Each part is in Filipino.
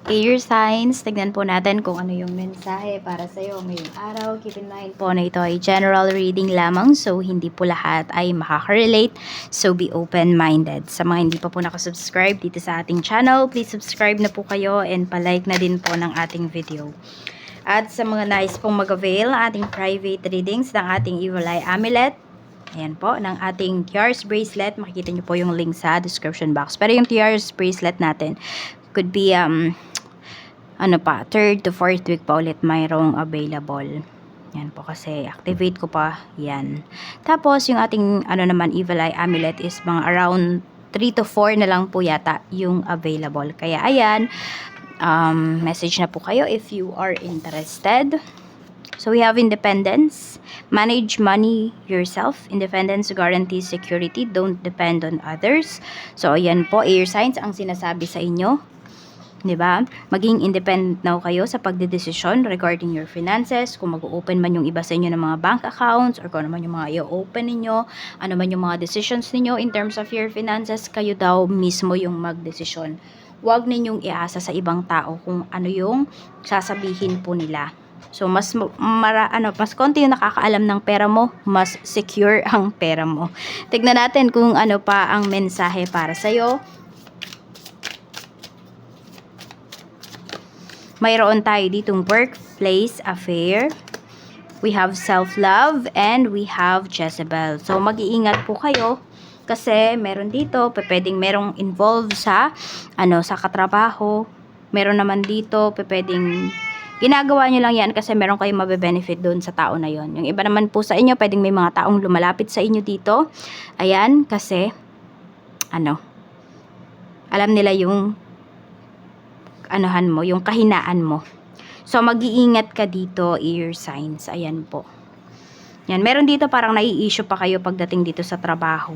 Air signs, tignan po natin kung ano yung mensahe para sa iyo ngayong araw. Keep in mind po na ito ay general reading lamang, so hindi po lahat ay makaka-relate. So be open-minded. Sa mga hindi pa po nakasubscribe dito sa ating channel, please subscribe na po kayo and palike na din po ng ating video. At sa mga nais pong mag-avail ating private readings ng ating Evil Eye Amulet, ayan po, ng ating Tiaras Bracelet, makikita nyo po yung link sa description box. Pero yung Tiaras Bracelet natin could be ano pa, 3rd to 4th week pa ulit mayroong available. Yan po kasi activate ko pa yan. Tapos yung ating ano naman Evil Eye Amulet is mga around 3 to 4 na lang po yata yung available. Kaya ayan, message na po kayo if you are interested. So we have independence, manage money yourself, independence guarantees security, don't depend on others. So ayan po, air signs ang sinasabi sa inyo. 'Di ba? Maging independent na kayo sa pagdedesisyon regarding your finances, kung mag-open man yung iba sa inyo ng mga bank accounts or kung ano man yung mga i-open ninyo, ano man yung mga decisions ninyo in terms of your finances, kayo daw mismo yung magdesisyon. Huwag ninyong iasa sa ibang tao kung ano yung sasabihin po nila. So mas konti yung nakakaalam ng pera mo, mas secure ang pera mo. Tignan natin kung ano pa ang mensahe para sa iyo. Mayroon tayo ditong workplace affair. We have self-love and we have Jezebel. So mag-iingat po kayo kasi meron dito, pwedeng merong involved sa sa katrabaho. Meron naman dito, pwedeng ginagawa nyo lang yan kasi meron kayong mabe-benefit doon sa tao na yon. Yung iba naman po sa inyo, pwedeng may mga taong lumalapit sa inyo dito. Ayan, kasi alam nila yung yung kahinaan mo. So mag-iingat ka dito, air signs. Ayan po. Yan, meron dito parang nai-issue pa kayo pagdating dito sa trabaho.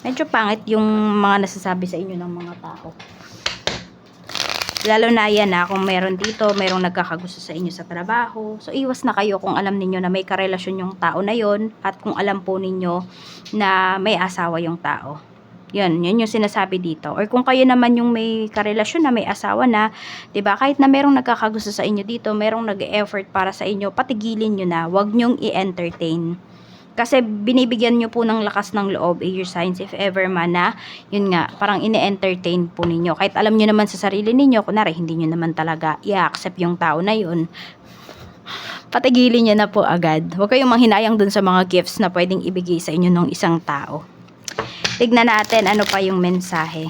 Medyo pangit yung mga nasasabi sa inyo ng mga tao. Lalo na yan kung meron dito, merong nagkakagusto sa inyo sa trabaho. So iwas na kayo kung alam ninyo na may karelasyon yung tao na yon at kung alam po ninyo na may asawa yung tao. Yun yung sinasabi dito. Or kung kayo naman yung may karelasyon na may asawa na, 'di ba? Kahit na merong nagkakagusto sa inyo dito, merong nag-e-effort para sa inyo, patigilin niyo na. Huwag niyong i-entertain. Kasi binibigyan niyo po ng lakas ng loob, air signs, if ever man na, yun nga, parang ine-entertain po ninyo. Kahit alam niyo naman sa sarili ninyo, kunwari, hindi niyo naman talaga i-accept yung tao na yun. Patigilin niyo na po agad. Huwag kayong manghinayang dun sa mga gifts na pwedeng ibigay sa inyo ng isang tao. Tignan natin ano pa yung mensahe.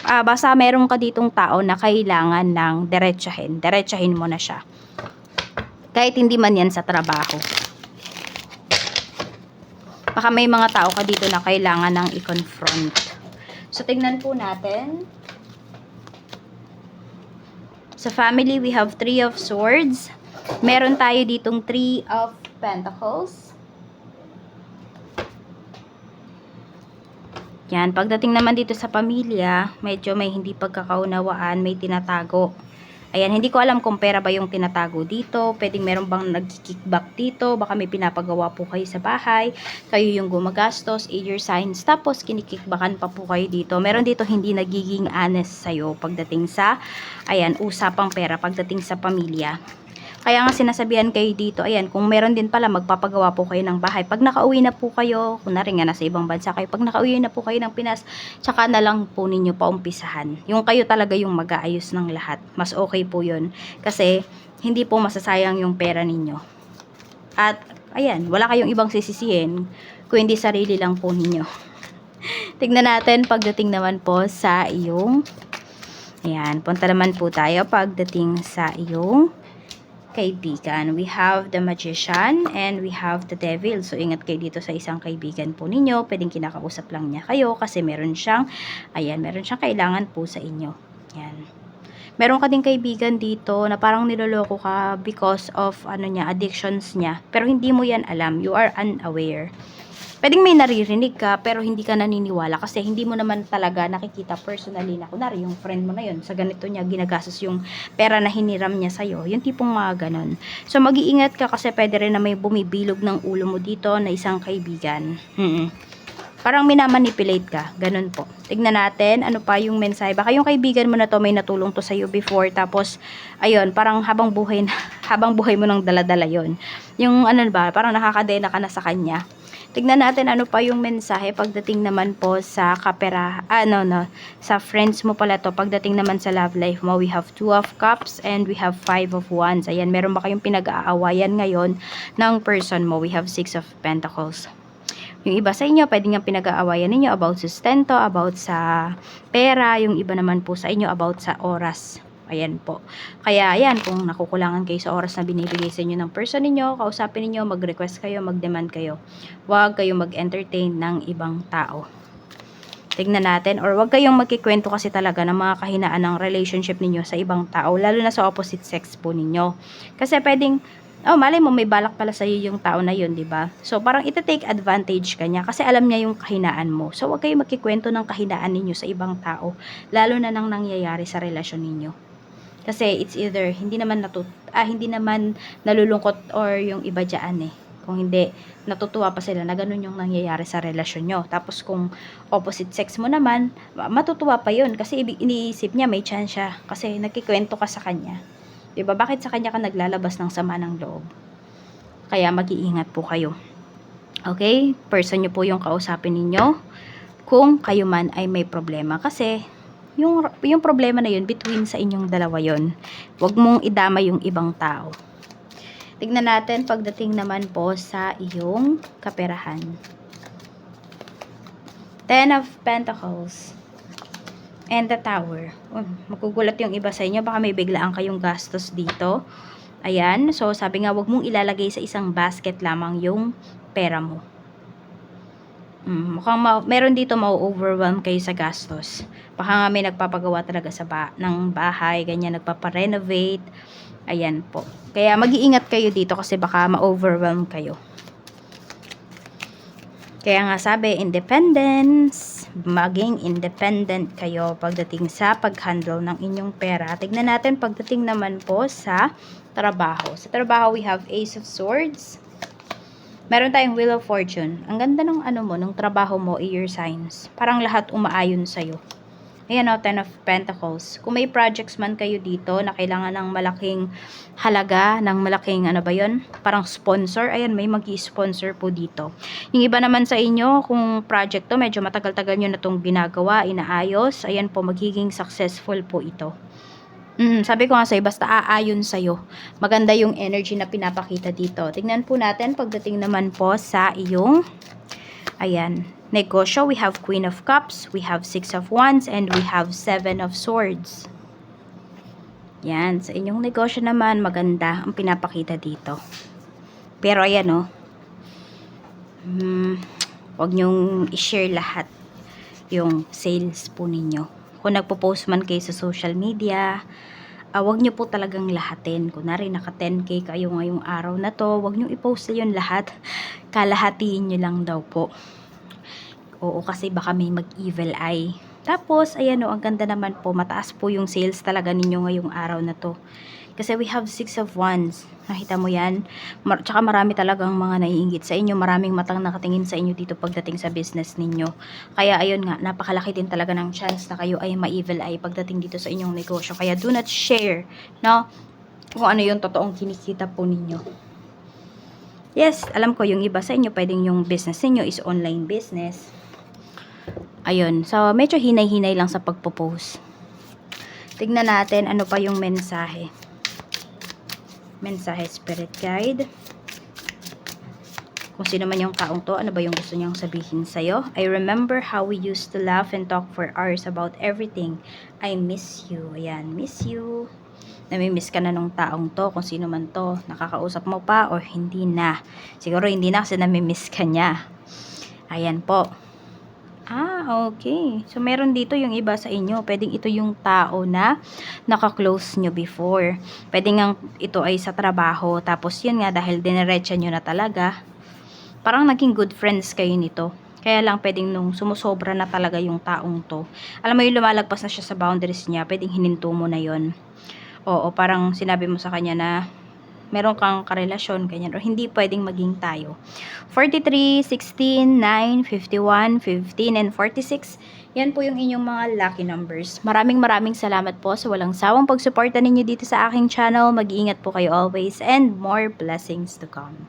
Basta meron ka ditong tao na kailangan ng diretsahin. Diretsahin mo na siya. Kahit hindi man yan sa trabaho. Baka may mga tao ka dito na kailangan ng i-confront. So tignan po natin. Sa family, we have 3 of Swords. Meron tayo ditong 3 of Pentacles. Yan, pagdating naman dito sa pamilya, medyo may hindi pagkakaunawaan, may tinatago. Ayan, hindi ko alam kung pera ba yung tinatago dito. Pwedeng meron bang nag-kickback dito. Baka may pinapagawa po kayo sa bahay. Kayo yung gumagastos, air signs. Tapos, kinikickbackan pa po kayo dito. Meron dito hindi nagiging honest sa'yo pagdating sa, usapang pera pagdating sa pamilya. Kaya nga sinasabihan kayo dito, ayan, kung meron din pala, magpapagawa po kayo ng bahay. Pag nakauwi na po kayo, kunwari nga nasa ibang bansa kayo, pag nakauwi na po kayo ng Pinas, tsaka na lang po ninyo paumpisahan. Yung kayo talaga yung mag-aayos ng lahat. Mas okay po yun. Kasi, hindi po masasayang yung pera ninyo. At, ayan, wala kayong ibang sisisihin, kung hindi sarili lang po ninyo. Tignan natin, pagdating naman po sa iyong, ayan, punta naman po tayo pagdating sa iyong kaibigan. We have the Magician and we have the Devil. So, ingat kayo dito sa isang kaibigan po ninyo. Pwedeng kinakausap lang niya kayo kasi meron siyang kailangan po sa inyo. Yan. Meron ka ding kaibigan dito na parang niloloko ka because of addictions niya. Pero hindi mo yan alam. You are unaware. Pwedeng may naririnig ka pero hindi ka naniniwala kasi hindi mo naman talaga nakikita personally na kunwari yung friend mo na yun sa ganito niya ginagastos yung pera na hiniram niya sa'yo, yung tipong mga ganon. So mag-iingat ka kasi pwede rin na may bumibilog ng ulo mo dito na isang kaibigan. Parang minamanipulate ka. Ganun po. Tignan natin, ano pa yung mensahe. Baka yung kaibigan mo na to, may natulong to sa'yo before. Tapos, ayun, parang habang buhay, habang buhay mo nang daladala yon. Yung ano ba, parang nakakadena ka na sa kanya. Tignan natin ano pa yung mensahe pagdating naman po sa sa friends mo pala to. Pagdating naman sa love life mo, we have 2 of cups and we have 5 of wands. Ayan, meron ba kayong pinag-aawayan ngayon ng person mo? We have 6 of pentacles. Yung iba sa inyo, pwede nga pinag-aawayan ninyo about sustento, about sa pera. Yung iba naman po sa inyo, about sa oras. Ayan po. Kaya ayan, kung nakukulangan kayo sa oras na binibigay sa inyo ng person ninyo, kausapin ninyo, mag-request kayo, mag-demand kayo. Huwag kayong mag-entertain ng ibang tao. Tignan natin, or huwag kayong magkikwento kasi talaga ng mga kahinaan ng relationship ninyo sa ibang tao, lalo na sa opposite sex po ninyo. Kasi pwedeng, malay mo may balak pala sa iyo yung tao na yun, 'di ba? So parang ita-take advantage ka niya kasi alam niya yung kahinaan mo. So huwag kayong magkikwento ng kahinaan ninyo sa ibang tao, lalo na nang nangyayari sa relasyon ninyo. Kasi it's either hindi naman nalulungkot or yung iba diyan eh. Kung hindi, natutuwa pa sila na ganun yung nangyayari sa relasyon nyo. Tapos kung opposite sex mo naman, matutuwa pa yun kasi iniisip niya may chance siya kasi nagkikwento ka sa kanya. 'Di ba? Bakit sa kanya ka naglalabas ng sama ng loob? Kaya mag-iingat po kayo. Okay? Person nyo po yung kausapin ninyo kung kayo man ay may problema. Kasi yung problema na yun, between sa inyong dalawa yun. Huwag mong idama yung ibang tao. Tignan natin pagdating naman po sa iyong kaperahan. 10 of Pentacles. And the Tower. Magugulat yung iba sa inyo. Baka may biglaan kayong gastos dito. Ayan. So, sabi nga, wag mong ilalagay sa isang basket lamang yung pera mo. Mukhang meron dito ma-overwhelm kayo sa gastos. Baka nga may nagpapagawa talaga ng bahay. Ganyan, nagpaparenovate. Ayan po. Kaya mag-iingat kayo dito kasi baka ma-overwhelm kayo. Kaya nga sabi, independence. Maging independent kayo pagdating sa pag-handle ng inyong pera. Tignan natin pagdating naman po sa trabaho. Sa trabaho, we have Ace of Swords. Meron tayong Wheel of Fortune. Ang ganda ng ng trabaho mo, air signs. Parang lahat umaayon sa'yo. Ayan o, 10 of Pentacles. Kung may projects man kayo dito na kailangan ng malaking halaga, ng malaking parang sponsor. Ayan, may mag-i-sponsor po dito. Yung iba naman sa inyo, kung project to, medyo matagal-tagal nyo na itong ginagawa, inaayos. Ayan po, magiging successful po ito. Sabi ko nga sa'yo, basta aayon sa'yo. Maganda yung energy na pinapakita dito. Tingnan po natin pagdating naman po sa iyong, negosyo. We have Queen of Cups, we have 6 of Wands, and we have 7 of Swords. Yan, sa inyong negosyo naman, maganda ang pinapakita dito. Pero ayan huwag nyong i-share lahat yung sales po ninyo. Kung nagpo-post man kayo sa social media, huwag nyo po talagang lahatin. Kunwari, naka 10k kayo ngayong araw na to, huwag nyo i-post yun lahat. Kalahatiin nyo lang daw po. Oo, kasi baka may mag-evil eye. Tapos, ayan ang ganda naman po. Mataas po yung sales talaga ninyo ngayong araw na to. Kasi we have 6 of Wands. Nakita mo yan? Tsaka marami talagang mga naiinggit sa inyo. Maraming matang nakatingin sa inyo dito pagdating sa business ninyo. Kaya ayun nga, napakalaki din talaga ng chance na kayo ay ma-evil eye pagdating dito sa inyong negosyo. Kaya do not share, no? Kung ano yung totoong kinikita po ninyo. Yes, alam ko yung iba sa inyo, pwedeng yung business ninyo is online business. Ayun, so medyo hinay-hinay lang sa pagpo-post. Tignan natin ano pa yung mensahe. Mensahe Spirit Guide. Kung sino man yung taong to, ano ba yung gusto niyang sabihin sa'yo? I remember how we used to laugh and talk for hours about everything. I miss you. Ayan, miss you. Namimiss ka na nung taong to, kung sino man to. Nakakausap mo pa or hindi na. Siguro hindi na kasi namimiss ka niya. Ayan po. Okay. So, meron dito yung iba sa inyo. Pwedeng ito yung tao na naka-close nyo before. Pwedeng nga ito ay sa trabaho. Tapos, yun nga, dahil dinerecha nyo na talaga, parang naging good friends kayo nito. Kaya lang, pwedeng nung sumusobra na talaga yung taong to. Alam mo yung lumalagpas na siya sa boundaries niya, pwedeng hininto mo na yon. Oo, parang sinabi mo sa kanya na, meron kang karelasyon, ganyan, or hindi pwedeng maging tayo. 43, 16, 9, 51, 15, and 46. Yan po yung inyong mga lucky numbers. Maraming salamat po sa walang sawang pagsuporta ninyo dito sa aking channel. Mag-iingat po kayo always and more blessings to come.